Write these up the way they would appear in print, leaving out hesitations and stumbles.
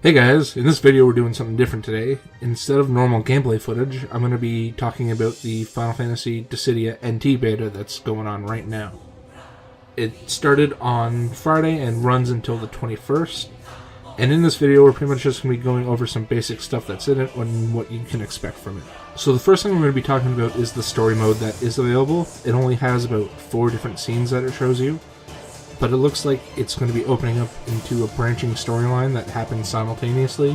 Hey guys, in this video we're doing something different today. Instead of normal gameplay footage, I'm going to be talking about the Final Fantasy Dissidia NT beta that's going on right now. It started on Friday and runs until the 21st, and in this video we're pretty much just going to be going over some basic stuff that's in it and what you can expect from it. So the first thing we're going to be talking about is the story mode that is available. It only has about 4 different scenes that it shows you, but it looks like it's going to be opening up into a branching storyline that happens simultaneously,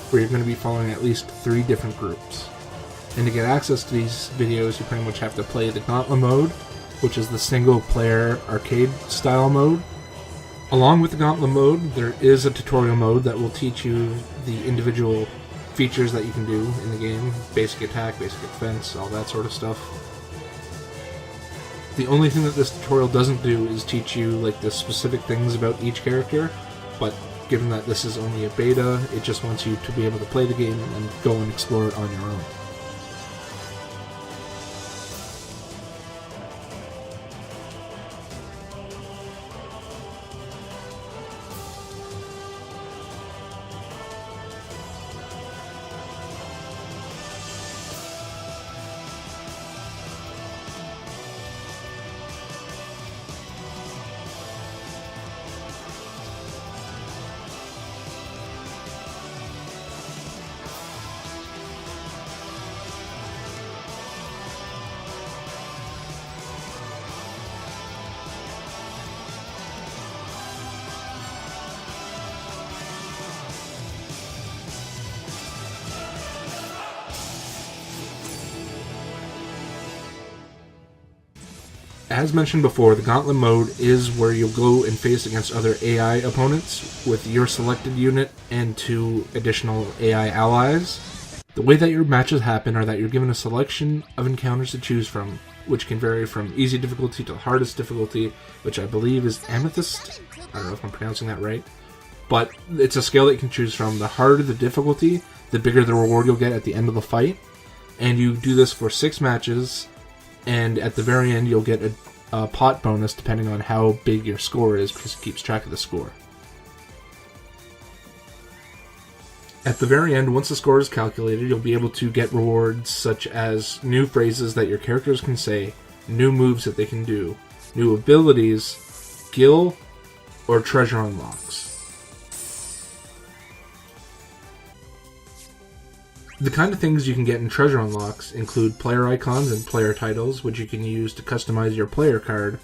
where you're going to be following at least 3 different groups. And to get access to these videos, you pretty much have to play the Gauntlet mode, which is the single-player arcade-style mode. Along with the Gauntlet mode, there is a tutorial mode that will teach you the individual features that you can do in the game. Basic attack, basic defense, all that sort of stuff. The only thing that this tutorial doesn't do is teach you like the specific things about each character, but given that this is only a beta, it just wants you to be able to play the game and go and explore it on your own. As mentioned before, the Gauntlet mode is where you'll go and face against other AI opponents with your selected unit and 2 additional AI allies. The way that your matches happen are that you're given a selection of encounters to choose from, which can vary from easy difficulty to hardest difficulty, which I believe is Amethyst. I don't know if I'm pronouncing that right. But it's a scale that you can choose from. The harder the difficulty, the bigger the reward you'll get at the end of the fight. And you do this for 6 matches, and at the very end you'll get a pot bonus depending on how big your score is, because it keeps track of the score. At the very end, once the score is calculated, you'll be able to get rewards such as new phrases that your characters can say, new moves that they can do, new abilities, skill, or treasure unlocks. The kind of things you can get in treasure unlocks include player icons and player titles, which you can use to customize your player card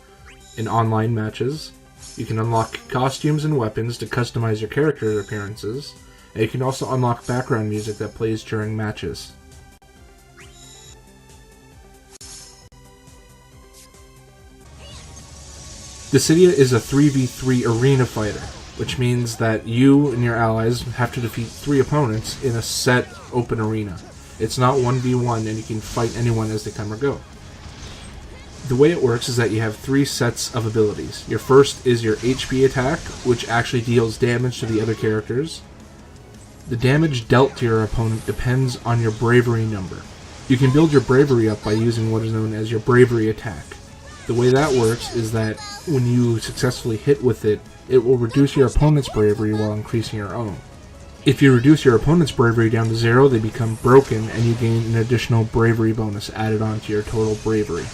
in online matches. You can unlock costumes and weapons to customize your character's appearances, and you can also unlock background music that plays during matches. Dissidia is a 3v3 arena fighter, which means that you and your allies have to defeat 3 opponents in a set open arena. It's not 1v1 and you can fight anyone as they come or go. The way it works is that you have 3 sets of abilities. Your first is your HP attack, which actually deals damage to the other characters. The damage dealt to your opponent depends on your bravery number. You can build your bravery up by using what is known as your bravery attack. The way that works is that when you successfully hit with it, it will reduce your opponent's bravery while increasing your own. If you reduce your opponent's bravery down to 0, they become broken and you gain an additional bravery bonus added on to your total bravery.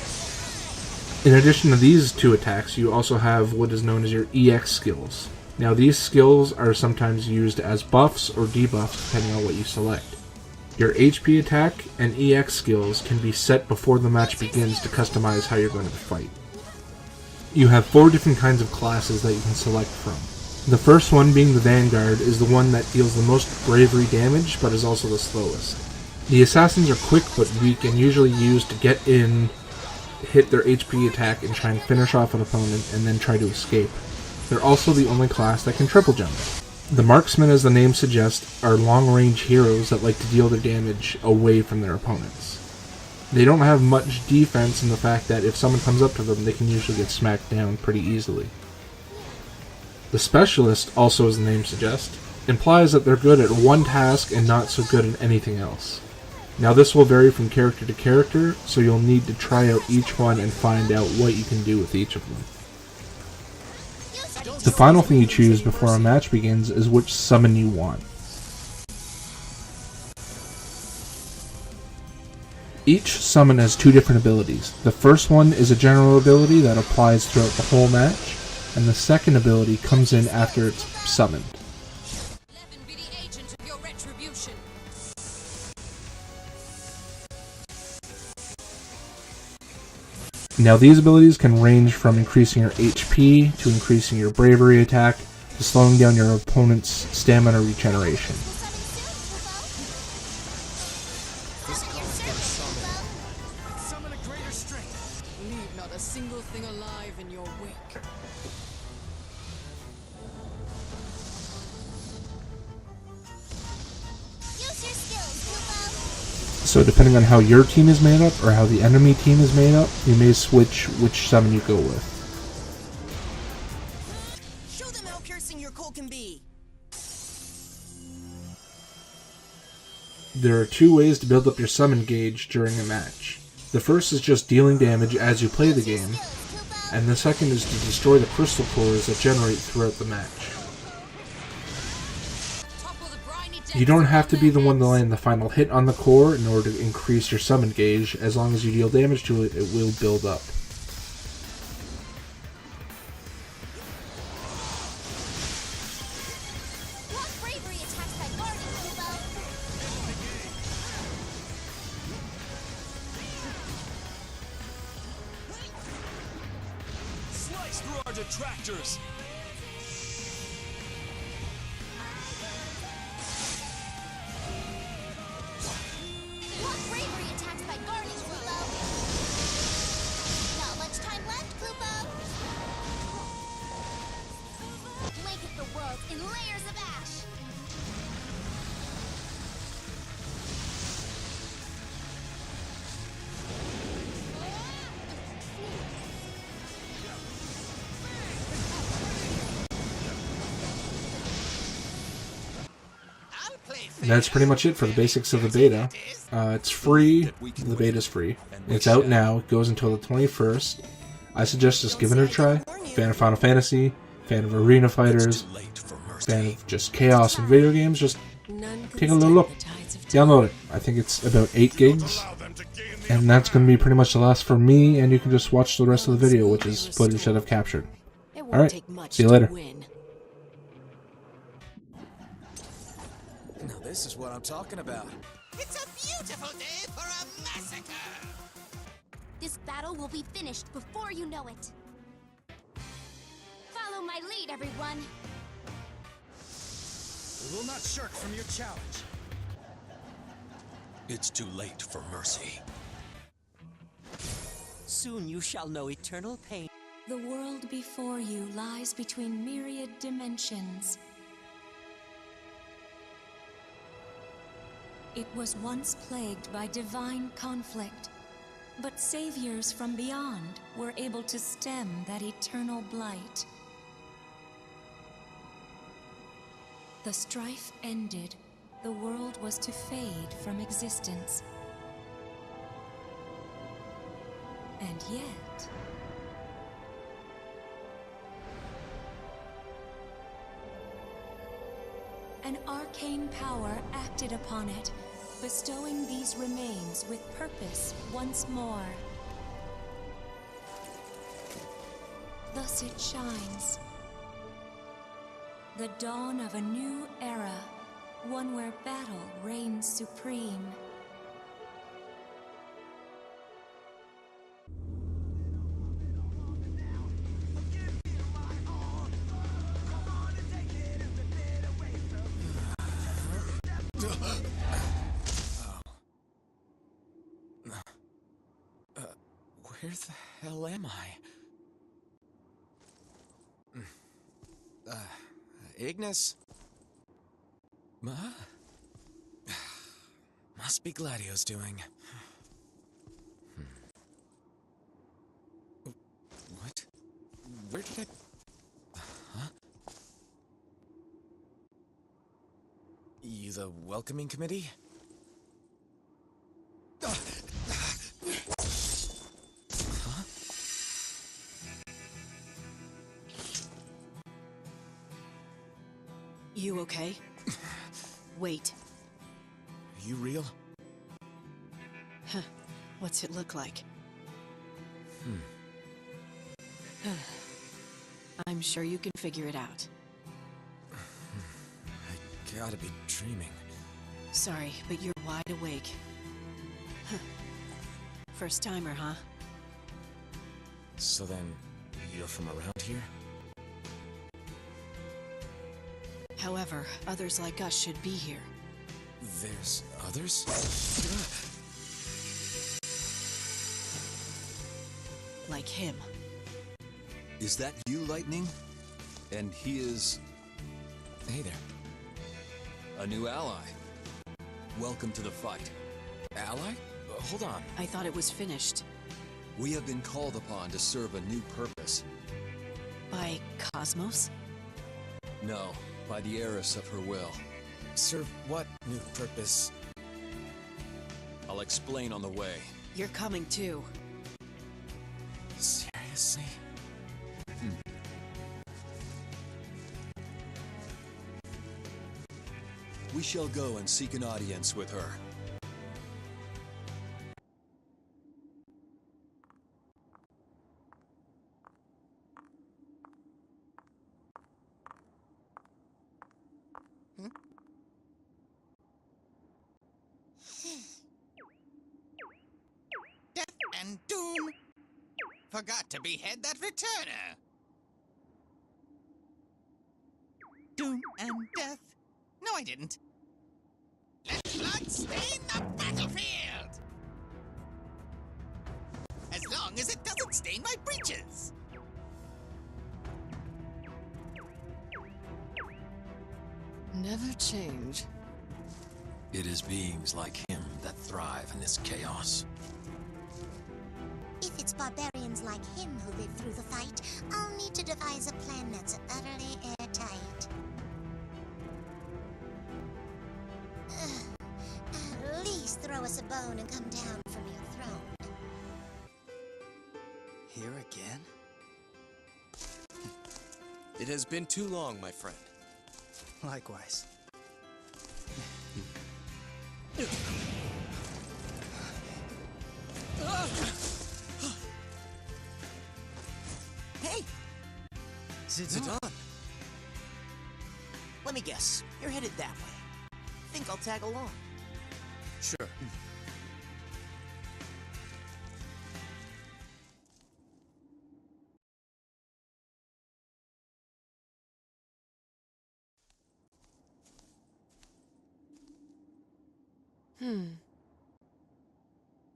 In addition to these 2 attacks, you also have what is known as your EX skills. Now these skills are sometimes used as buffs or debuffs depending on what you select. Your HP attack and EX skills can be set before the match begins to customize how you're going to fight. You have 4 different kinds of classes that you can select from. The first one, being the Vanguard, is the one that deals the most bravery damage, but is also the slowest. The Assassins are quick but weak and usually used to get in, hit their HP attack, and try and finish off an opponent and then try to escape. They're also the only class that can triple jump. The Marksmen, as the name suggests, are long-range heroes that like to deal their damage away from their opponents. They don't have much defense in the fact that if someone comes up to them, they can usually get smacked down pretty easily. The Specialist, also as the name suggests, implies that they're good at one task and not so good at anything else. Now this will vary from character to character, so you'll need to try out each one and find out what you can do with each of them. The final thing you choose before a match begins is which summon you want. Each summon has two different abilities. The first one is a general ability that applies throughout the whole match, and the second ability comes in after it's summoned. Now these abilities can range from increasing your HP, to increasing your bravery attack, to slowing down your opponent's stamina regeneration. Summon a greater strength. Leave not a single thing alive in your wake. Use your skills, Kubo. So depending on how your team is made up, or how the enemy team is made up, you may switch which summon you go with. Show them how piercing your call can be. There are two ways to build up your summon gauge during a match. The first is just dealing damage as you play the game, and the second is to destroy the crystal cores that generate throughout the match. You don't have to be the one to land the final hit on the core in order to increase your summon gauge. As long as you deal damage to it, it will build up. Slice through our detractors. What bravery attacks by guarding, Kubo? Not much time left, Kubo. Blanket the world in layers of ash. And that's pretty much it for the basics of the beta. It's free. The beta's free. It's out now. It goes until the 21st. I suggest just giving it a try. Fan of Final Fantasy, fan of arena fighters, fan of just chaos in video games, just take a little look. Download it. I think it's about 8 gigs. And that's going to be pretty much the last for me, and you can just watch the rest of the video, which is footage that I've captured. Alright, see you later. Now this is what I'm talking about. It's a beautiful day for a massacre. This battle will be finished before you know it. Follow my lead, everyone. We will not shirk from your challenge. It's too late for mercy. Soon you shall know eternal pain. The world before you lies between myriad dimensions. It was once plagued by divine conflict, but saviors from beyond were able to stem that eternal blight. The strife ended. The world was to fade from existence. And yet... an arcane power acted upon it, bestowing these remains with purpose once more. Thus it shines. The dawn of a new era, one where battle reigns supreme. Where the hell am I? Ignis? Must be Gladio's doing. What? Where did I... Huh? You the welcoming committee? You okay? Wait. Are you real? What's it look like? I'm sure you can figure it out. I gotta be dreaming. Sorry, but you're wide awake. First timer, huh? So then, you're from around here? However, others like us should be here. There's others? Like him. Is that you, Lightning? And he is Hey there. a new ally. Welcome to the fight. Ally? Hold on. I thought it was finished. We have been called upon to serve a new purpose. By Cosmos? No, by the heiress of her will. Serve what new purpose? I'll explain on the way. You're coming too. Seriously? We shall go and seek an audience with her. Death and doom! Forgot to behead that returner! Doom and death? No, I didn't. Let blood stain the battlefield! As long as it doesn't stain my breeches! Never change. It is beings like him that thrive in this chaos. If it's barbarians like him who live through the fight, I'll need to devise a plan that's utterly airtight. At least throw us a bone and come down from your throne. Here again? It has been too long, my friend. Likewise. Hey! Zidane! Let me guess. You're headed that way. Think I'll tag along. Sure.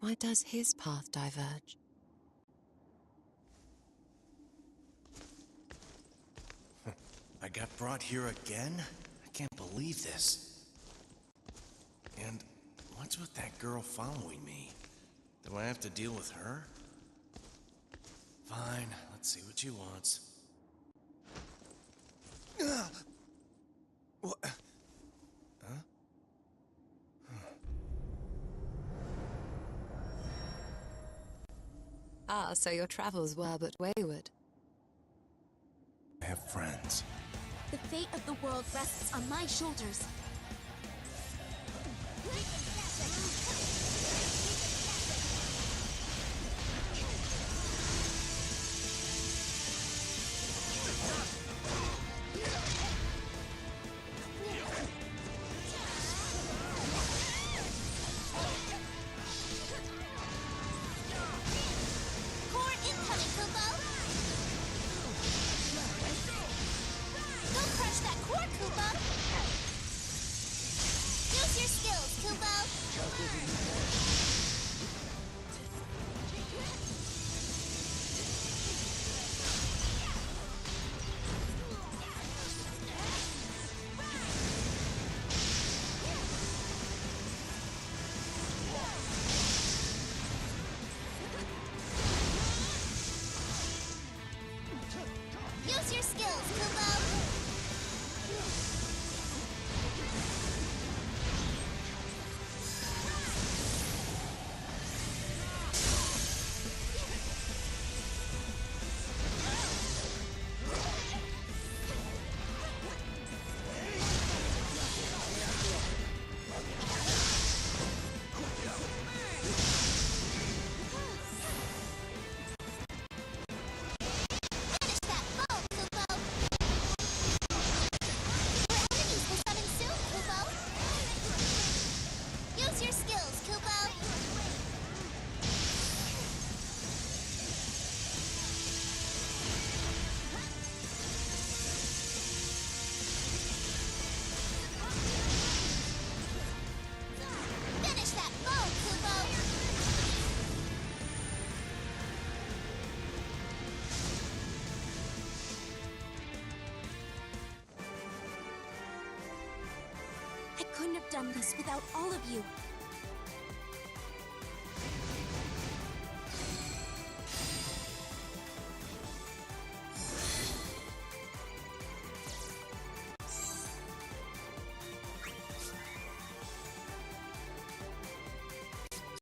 Why does his path diverge? I got brought here again? I can't believe this. And what's with that girl following me? Do I have to deal with her? Fine, let's see what she wants. What? Huh? Ah, so your travels were but wayward. I have friends. The fate of the world rests on my shoulders. Core incoming, Kubo! Go crush that core, Kubo! Use your skills, Kubo! Use your skills, Kubo! couldn't have done this without all of you.